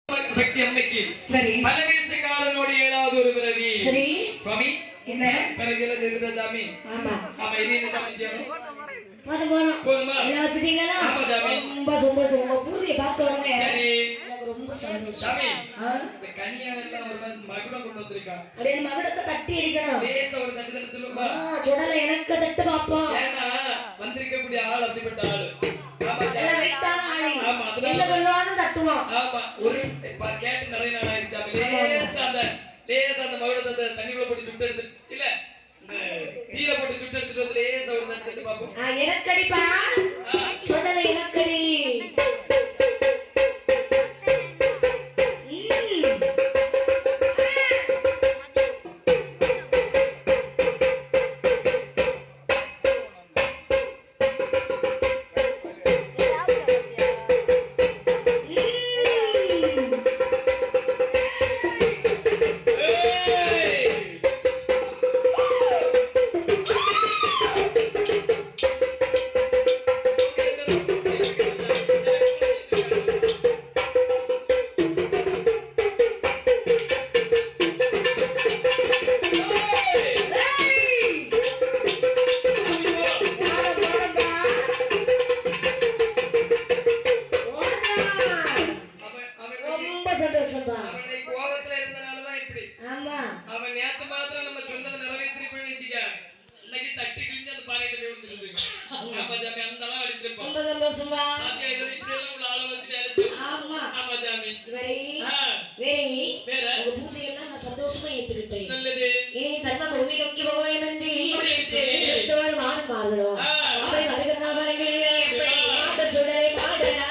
சக்தி அம்மைக்கு சரி பலவேச காலனோடு ஏழாவது ஒரு பிறவி. சரி சுவாமி என்ன பிறவில ஜெகத சாமி. ஆமா ஆமா இது என்ன சாமி செய்யணும்? போதுமா எல்லாம் வச்சிட்டீங்களா? ஆமா சாமி. ரொம்ப சந்தோஷம். உங்க பூஜையை பார்த்து வரங்க. சரி எனக்கு ரொம்ப சந்தோஷம். சாமி இந்த கனியா எல்லாம் ஒரு மகுடம் கொண்டு வந்திருக்கா. அப்படியே மகுடத்தை தட்டி அடிக்கணும். லேச ஒரு தட்டுதல் சொல்லுப்பா. சுடல எனக்கு தட்டு பாப்பா. ஏன்னா வந்திருக்கக்கூடிய ஆள் அப்படிப்பட்ட ஆளு. ஆமா எல்லாம் வெயிட்டான ஆளு. ஆமா அதனால என்ன சொல்லுவான்னு தட்டுவோம். ஆமா ஒரு கேட்டு நிறைய நாள் ஆயிடுச்சு. லேசா அந்த மகுடத்தை தண்ணிக்குள்ள போட்டு சுட்டு எடுத்து இல்ல தீல போட்டு சுட்டு எடுத்துட்டு வந்து லேசா ஒரு தட்டு பாப்போம். எனக்கடிப்பா சுடல எனக்கடி. சந்தோஷமா ஏத்துக்கிட்டேன். இனி தன்மை பூமி நோக்கி போக வேண்டும் என்று மாறுபார்களோ அவை வருகிறா வருகிறேன் சுடலை பாடலா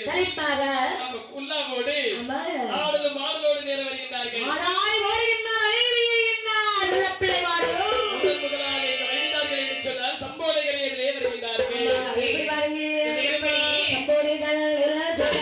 தலைப்பாக உள்ளாவோடு